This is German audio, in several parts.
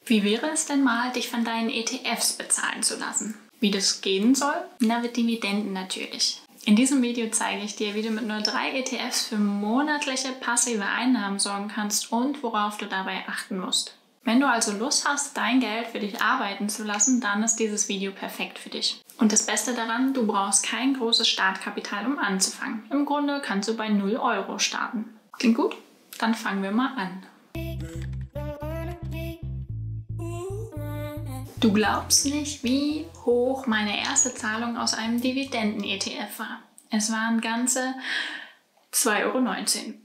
Wie wäre es denn mal, dich von deinen ETFs bezahlen zu lassen? Wie das gehen soll? Na, mit Dividenden natürlich. In diesem Video zeige ich dir, wie du mit nur 3 ETFs für monatliche passive Einnahmen sorgen kannst und worauf du dabei achten musst. Wenn du also Lust hast, dein Geld für dich arbeiten zu lassen, dann ist dieses Video perfekt für dich. Und das Beste daran, du brauchst kein großes Startkapital, um anzufangen. Im Grunde kannst du bei 0 Euro starten. Klingt gut? Dann fangen wir mal an. Du glaubst nicht, wie hoch meine erste Zahlung aus einem Dividenden-ETF war. Es waren ganze 2,19 Euro.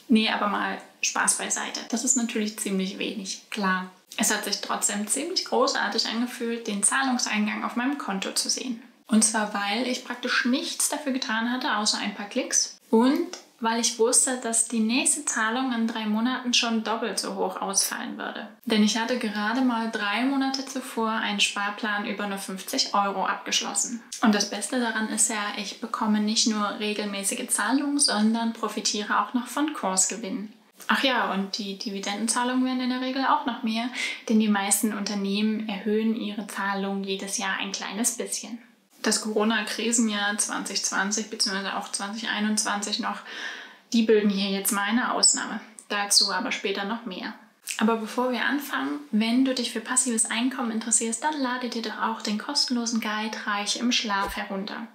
Nee, aber mal Spaß beiseite. Das ist natürlich ziemlich wenig, klar. Es hat sich trotzdem ziemlich großartig angefühlt, den Zahlungseingang auf meinem Konto zu sehen. Und zwar, weil ich praktisch nichts dafür getan hatte, außer ein paar Klicks. Und weil ich wusste, dass die nächste Zahlung in 3 Monaten schon doppelt so hoch ausfallen würde. Denn ich hatte gerade mal 3 Monate zuvor einen Sparplan über nur 50 Euro abgeschlossen. Und das Beste daran ist ja, ich bekomme nicht nur regelmäßige Zahlungen, sondern profitiere auch noch von Kursgewinnen. Ach ja, und die Dividendenzahlungen werden in der Regel auch noch mehr, denn die meisten Unternehmen erhöhen ihre Zahlungen jedes Jahr ein kleines bisschen. Das Corona-Krisenjahr 2020 bzw. auch 2021 noch, die bilden hier jetzt mal eine Ausnahme. Dazu aber später noch mehr. Aber bevor wir anfangen, wenn du dich für passives Einkommen interessierst, dann lade dir doch auch den kostenlosen Guide Reich im Schlaf herunter.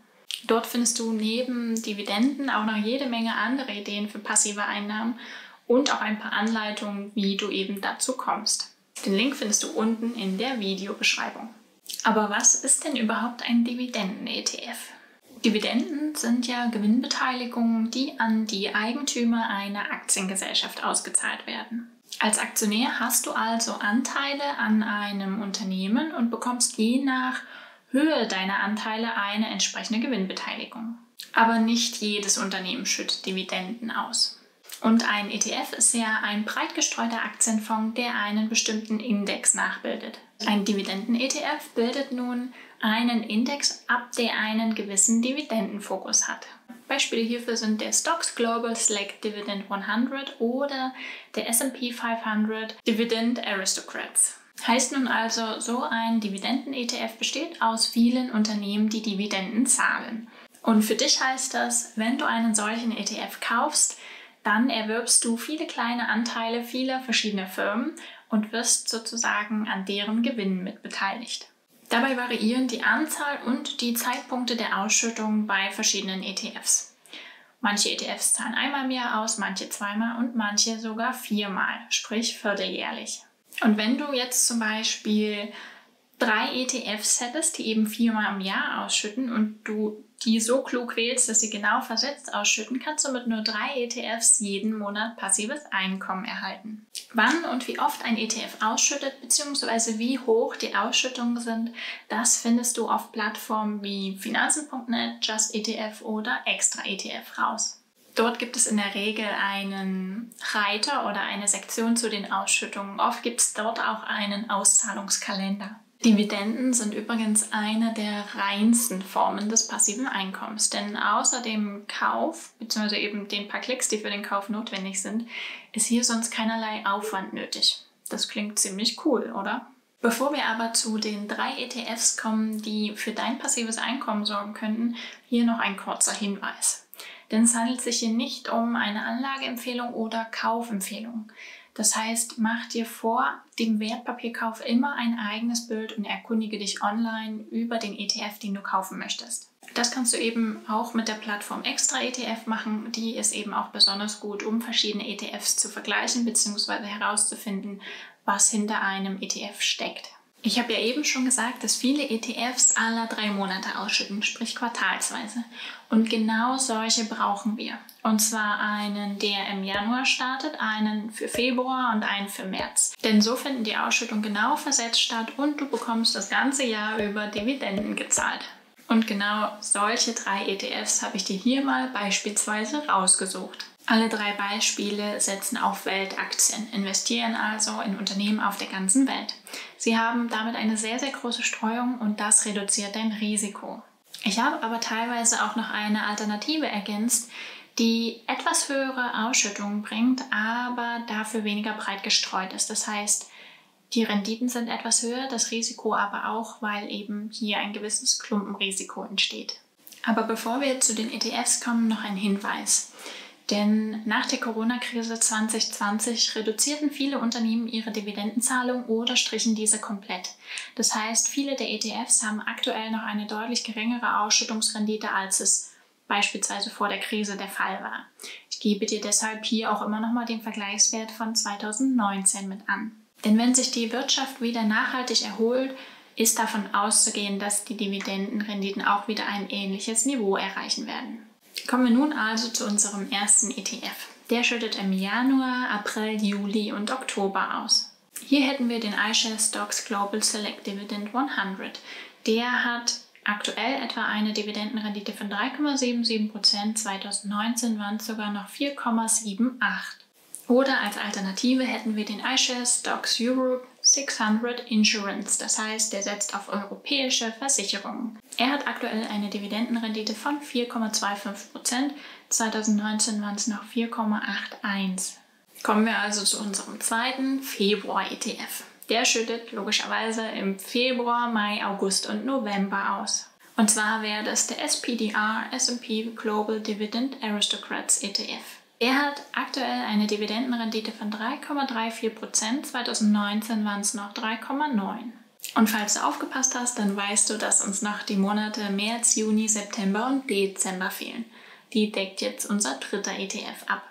Dort findest du neben Dividenden auch noch jede Menge andere Ideen für passive Einnahmen und auch ein paar Anleitungen, wie du eben dazu kommst. Den Link findest du unten in der Videobeschreibung. Aber was ist denn überhaupt ein Dividenden-ETF? Dividenden sind ja Gewinnbeteiligungen, die an die Eigentümer einer Aktiengesellschaft ausgezahlt werden. Als Aktionär hast du also Anteile an einem Unternehmen und bekommst je nach Höhe deiner Anteile eine entsprechende Gewinnbeteiligung. Aber nicht jedes Unternehmen schüttet Dividenden aus. Und ein ETF ist ja ein breit gestreuter Aktienfonds, der einen bestimmten Index nachbildet. Ein Dividenden-ETF bildet nun einen Index ab, der einen gewissen Dividendenfokus hat. Beispiele hierfür sind der STOXX Global Select Dividend 100 oder der S&P 500 Dividend Aristocrats. Heißt nun also, so ein Dividenden-ETF besteht aus vielen Unternehmen, die Dividenden zahlen. Und für dich heißt das, wenn du einen solchen ETF kaufst, dann erwirbst du viele kleine Anteile vieler verschiedener Firmen und wirst sozusagen an deren Gewinnen mitbeteiligt. Dabei variieren die Anzahl und die Zeitpunkte der Ausschüttung bei verschiedenen ETFs. Manche ETFs zahlen einmal im Jahr aus, manche zweimal und manche sogar 4-mal, sprich vierteljährlich. Und wenn du jetzt zum Beispiel 3 ETFs hättest, die eben 4-mal im Jahr ausschütten und du die so klug wählst, dass sie genau versetzt ausschütten, kannst du mit nur 3 ETFs jeden Monat passives Einkommen erhalten. Wann und wie oft ein ETF ausschüttet bzw. wie hoch die Ausschüttungen sind, das findest du auf Plattformen wie Finanzen.net, Just ETF oder Extra ETF raus. Dort gibt es in der Regel einen Reiter oder eine Sektion zu den Ausschüttungen. Oft gibt es dort auch einen Auszahlungskalender. Dividenden sind übrigens eine der reinsten Formen des passiven Einkommens, denn außer dem Kauf bzw. eben den paar Klicks, die für den Kauf notwendig sind, ist hier sonst keinerlei Aufwand nötig. Das klingt ziemlich cool, oder? Bevor wir aber zu den 3 ETFs kommen, die für dein passives Einkommen sorgen könnten, hier noch ein kurzer Hinweis. Denn es handelt sich hier nicht um eine Anlageempfehlung oder Kaufempfehlung. Das heißt, mach dir vor dem Wertpapierkauf immer ein eigenes Bild und erkundige dich online über den ETF, den du kaufen möchtest. Das kannst du eben auch mit der Plattform Extra ETF machen. Die ist eben auch besonders gut, um verschiedene ETFs zu vergleichen bzw. herauszufinden, was hinter einem ETF steckt. Ich habe ja eben schon gesagt, dass viele ETFs alle 3 Monate ausschütten, sprich quartalsweise. Und genau solche brauchen wir. Und zwar einen, der im Januar startet, einen für Februar und einen für März. Denn so finden die Ausschüttungen genau versetzt statt und du bekommst das ganze Jahr über Dividenden gezahlt. Und genau solche 3 ETFs habe ich dir hier mal beispielsweise rausgesucht. Alle 3 Beispiele setzen auf Weltaktien, investieren also in Unternehmen auf der ganzen Welt. Sie haben damit eine sehr, sehr große Streuung und das reduziert dein Risiko. Ich habe aber teilweise auch noch eine Alternative ergänzt, die etwas höhere Ausschüttungen bringt, aber dafür weniger breit gestreut ist. Das heißt, Die Renditen sind etwas höher, das Risiko aber auch, weil eben hier ein gewisses Klumpenrisiko entsteht. Aber bevor wir zu den ETFs kommen, noch ein Hinweis. Denn nach der Corona-Krise 2020 reduzierten viele Unternehmen ihre Dividendenzahlung oder strichen diese komplett. Das heißt, viele der ETFs haben aktuell noch eine deutlich geringere Ausschüttungsrendite, als es beispielsweise vor der Krise der Fall war. Ich gebe dir deshalb hier auch immer noch mal den Vergleichswert von 2019 mit an. Denn wenn sich die Wirtschaft wieder nachhaltig erholt, ist davon auszugehen, dass die Dividendenrenditen auch wieder ein ähnliches Niveau erreichen werden. Kommen wir nun also zu unserem ersten ETF. Der schüttet im Januar, April, Juli und Oktober aus. Hier hätten wir den iShares Stocks Global Select Dividend 100. Der hat aktuell etwa eine Dividendenrendite von 3,77%, 2019 waren es sogar noch 4,78%. Oder als Alternative hätten wir den iShares Stocks Europe 600 Insurance, das heißt, der setzt auf europäische Versicherungen. Er hat aktuell eine Dividendenrendite von 4,25%, 2019 waren es noch 4,81%. Kommen wir also zu unserem zweiten Februar-ETF. Der schüttet logischerweise im Februar, Mai, August und November aus. Und zwar wäre das der SPDR S&P Global Dividend Aristocrats ETF. Er hat aktuell eine Dividendenrendite von 3,34%, 2019 waren es noch 3,9%. Und falls du aufgepasst hast, dann weißt du, dass uns noch die Monate März, Juni, September und Dezember fehlen. Die deckt jetzt unser dritter ETF ab.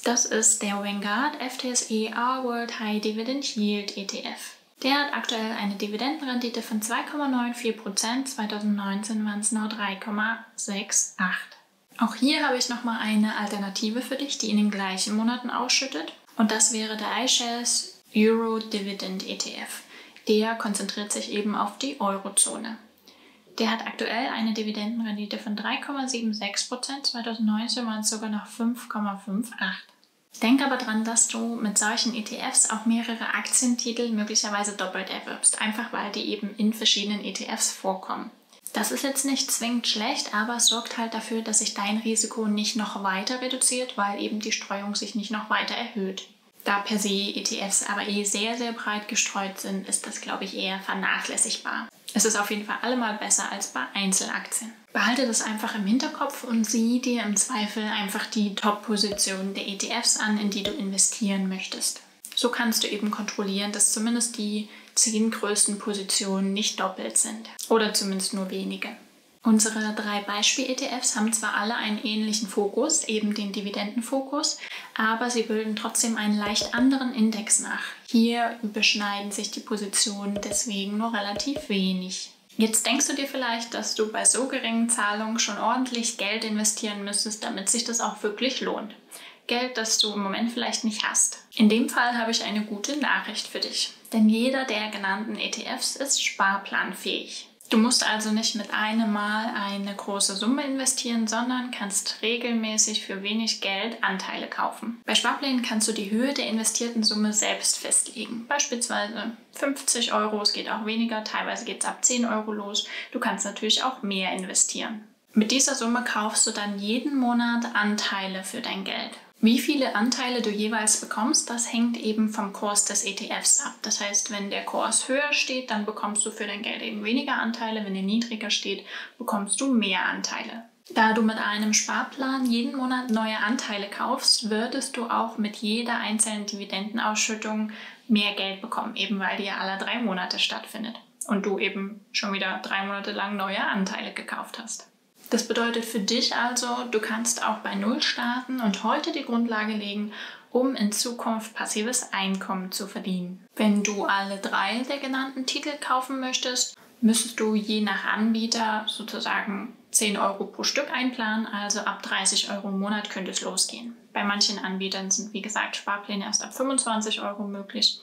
Das ist der Vanguard FTSE R-World High Dividend Yield ETF. Der hat aktuell eine Dividendenrendite von 2,94%, 2019 waren es nur 3,68%. Auch hier habe ich nochmal eine Alternative für dich, die in den gleichen Monaten ausschüttet. Und das wäre der iShares Euro Dividend ETF. Der konzentriert sich eben auf die Eurozone. Der hat aktuell eine Dividendenrendite von 3,76%, 2019 waren es sogar noch 5,58%. Denk aber dran, dass du mit solchen ETFs auch mehrere Aktientitel möglicherweise doppelt erwirbst, einfach weil die eben in verschiedenen ETFs vorkommen. Das ist jetzt nicht zwingend schlecht, aber es sorgt halt dafür, dass sich dein Risiko nicht noch weiter reduziert, weil eben die Streuung sich nicht noch weiter erhöht. Da per se ETFs aber sehr, sehr breit gestreut sind, ist das, glaube ich, eher vernachlässigbar. Es ist auf jeden Fall allemal besser als bei Einzelaktien. Behalte das einfach im Hinterkopf und sieh dir im Zweifel einfach die Top-Positionen der ETFs an, in die du investieren möchtest. So kannst du eben kontrollieren, dass zumindest die 10 größten Positionen nicht doppelt sind. Oder zumindest nur wenige. Unsere 3 Beispiel-ETFs haben zwar alle einen ähnlichen Fokus, eben den Dividendenfokus, aber sie bilden trotzdem einen leicht anderen Index nach. Hier überschneiden sich die Positionen deswegen nur relativ wenig. Jetzt denkst du dir vielleicht, dass du bei so geringen Zahlungen schon ordentlich Geld investieren müsstest, damit sich das auch wirklich lohnt. Geld, das du im Moment vielleicht nicht hast. In dem Fall habe ich eine gute Nachricht für dich. Denn jeder der genannten ETFs ist sparplanfähig. Du musst also nicht mit einem Mal eine große Summe investieren, sondern kannst regelmäßig für wenig Geld Anteile kaufen. Bei Sparplänen kannst du die Höhe der investierten Summe selbst festlegen. Beispielsweise 50 Euro, es geht auch weniger, teilweise geht es ab 10 Euro los. Du kannst natürlich auch mehr investieren. Mit dieser Summe kaufst du dann jeden Monat Anteile für dein Geld. Wie viele Anteile du jeweils bekommst, das hängt eben vom Kurs des ETFs ab. Das heißt, wenn der Kurs höher steht, dann bekommst du für dein Geld eben weniger Anteile. Wenn er niedriger steht, bekommst du mehr Anteile. Da du mit einem Sparplan jeden Monat neue Anteile kaufst, würdest du auch mit jeder einzelnen Dividendenausschüttung mehr Geld bekommen, eben weil die ja alle 3 Monate stattfindet und du eben schon wieder 3 Monate lang neue Anteile gekauft hast. Das bedeutet für dich also, du kannst auch bei Null starten und heute die Grundlage legen, um in Zukunft passives Einkommen zu verdienen. Wenn du alle 3 der genannten Titel kaufen möchtest, müsstest du je nach Anbieter sozusagen 10 Euro pro Stück einplanen, also ab 30 Euro im Monat könnte es losgehen. Bei manchen Anbietern sind, wie gesagt, Sparpläne erst ab 25 Euro möglich,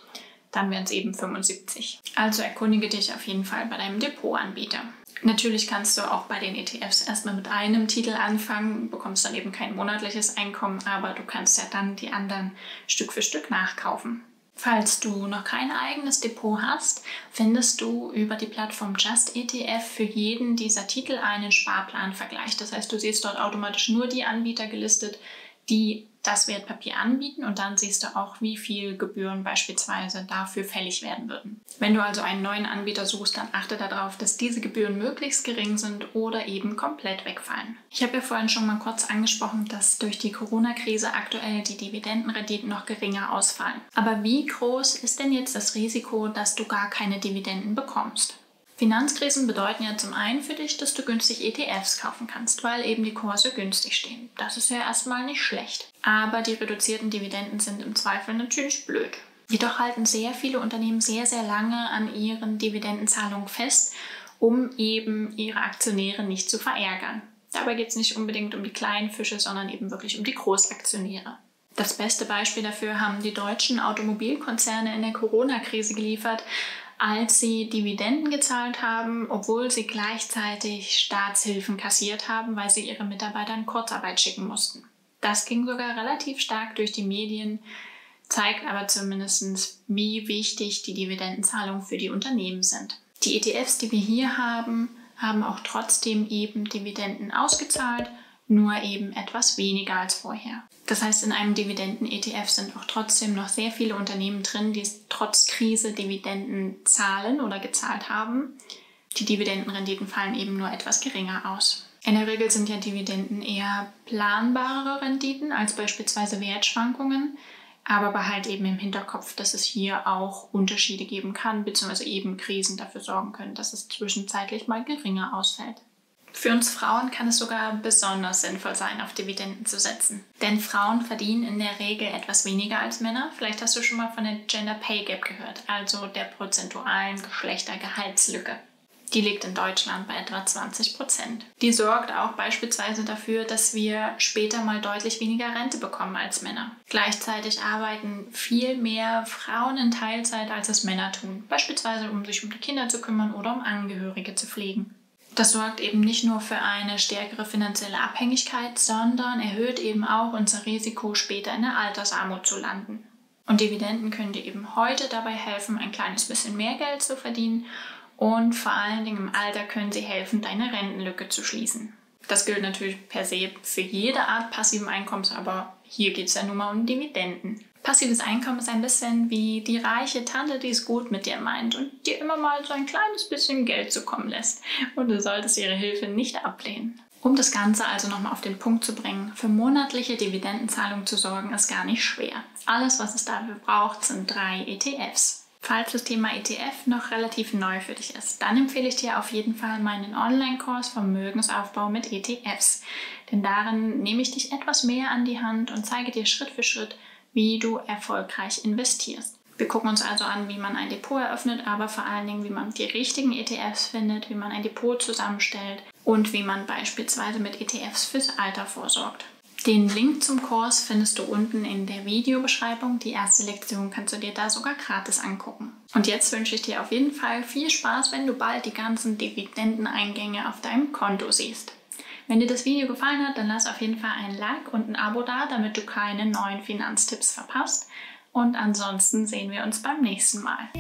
dann wären es eben 75. Also erkundige dich auf jeden Fall bei deinem Depotanbieter. Natürlich kannst du auch bei den ETFs erstmal mit einem Titel anfangen, bekommst dann eben kein monatliches Einkommen, aber du kannst ja dann die anderen Stück für Stück nachkaufen. Falls du noch kein eigenes Depot hast, findest du über die Plattform Just ETF für jeden dieser Titel einen Sparplanvergleich. Das heißt, du siehst dort automatisch nur die Anbieter gelistet, die das Wertpapier anbieten und dann siehst du auch, wie viel Gebühren beispielsweise dafür fällig werden würden. Wenn du also einen neuen Anbieter suchst, dann achte darauf, dass diese Gebühren möglichst gering sind oder eben komplett wegfallen. Ich habe ja vorhin schon mal kurz angesprochen, dass durch die Corona-Krise aktuell die Dividendenrenditen noch geringer ausfallen. Aber wie groß ist denn jetzt das Risiko, dass du gar keine Dividenden bekommst? Finanzkrisen bedeuten ja zum einen für dich, dass du günstig ETFs kaufen kannst, weil eben die Kurse günstig stehen. Das ist ja erstmal nicht schlecht. Aber die reduzierten Dividenden sind im Zweifel natürlich blöd. Jedoch halten sehr viele Unternehmen sehr, sehr lange an ihren Dividendenzahlungen fest, um eben ihre Aktionäre nicht zu verärgern. Dabei geht es nicht unbedingt um die kleinen Fische, sondern eben wirklich um die Großaktionäre. Das beste Beispiel dafür haben die deutschen Automobilkonzerne in der Corona-Krise geliefert, als sie Dividenden gezahlt haben, obwohl sie gleichzeitig Staatshilfen kassiert haben, weil sie ihre Mitarbeiter in Kurzarbeit schicken mussten. Das ging sogar relativ stark durch die Medien, zeigt aber zumindest, wie wichtig die Dividendenzahlungen für die Unternehmen sind. Die ETFs, die wir hier haben, haben auch trotzdem eben Dividenden ausgezahlt, nur eben etwas weniger als vorher. Das heißt, in einem Dividenden-ETF sind auch trotzdem noch sehr viele Unternehmen drin, die trotz Krise Dividenden zahlen oder gezahlt haben. Die Dividendenrenditen fallen eben nur etwas geringer aus. In der Regel sind ja Dividenden eher planbarere Renditen als beispielsweise Wertschwankungen, aber behalt eben im Hinterkopf, dass es hier auch Unterschiede geben kann, beziehungsweise eben Krisen dafür sorgen können, dass es zwischenzeitlich mal geringer ausfällt. Für uns Frauen kann es sogar besonders sinnvoll sein, auf Dividenden zu setzen. Denn Frauen verdienen in der Regel etwas weniger als Männer. Vielleicht hast du schon mal von der Gender Pay Gap gehört, also der prozentualen Geschlechtergehaltslücke. Die liegt in Deutschland bei etwa 20%. Die sorgt auch beispielsweise dafür, dass wir später mal deutlich weniger Rente bekommen als Männer. Gleichzeitig arbeiten viel mehr Frauen in Teilzeit, als es Männer tun. Beispielsweise um sich um die Kinder zu kümmern oder um Angehörige zu pflegen. Das sorgt eben nicht nur für eine stärkere finanzielle Abhängigkeit, sondern erhöht eben auch unser Risiko, später in der Altersarmut zu landen. Und Dividenden können dir eben heute dabei helfen, ein kleines bisschen mehr Geld zu verdienen und vor allen Dingen im Alter können sie helfen, deine Rentenlücke zu schließen. Das gilt natürlich per se für jede Art passiven Einkommens, aber hier geht es ja nun mal um Dividenden. Passives Einkommen ist ein bisschen wie die reiche Tante, die es gut mit dir meint und dir immer mal so ein kleines bisschen Geld zukommen lässt. Und du solltest ihre Hilfe nicht ablehnen. Um das Ganze also nochmal auf den Punkt zu bringen, für monatliche Dividendenzahlungen zu sorgen, ist gar nicht schwer. Alles, was es dafür braucht, sind 3 ETFs. Falls das Thema ETF noch relativ neu für dich ist, dann empfehle ich dir auf jeden Fall meinen Online-Kurs Vermögensaufbau mit ETFs. Denn darin nehme ich dich etwas mehr an die Hand und zeige dir Schritt für Schritt, wie du erfolgreich investierst. Wir gucken uns also an, wie man ein Depot eröffnet, aber vor allen Dingen, wie man die richtigen ETFs findet, wie man ein Depot zusammenstellt und wie man beispielsweise mit ETFs fürs Alter vorsorgt. Den Link zum Kurs findest du unten in der Videobeschreibung. Die erste Lektion kannst du dir da sogar gratis angucken. Und jetzt wünsche ich dir auf jeden Fall viel Spaß, wenn du bald die ganzen Dividendeneingänge auf deinem Konto siehst. Wenn dir das Video gefallen hat, dann lass auf jeden Fall ein Like und ein Abo da, damit du keine neuen Finanztipps verpasst. Und ansonsten sehen wir uns beim nächsten Mal.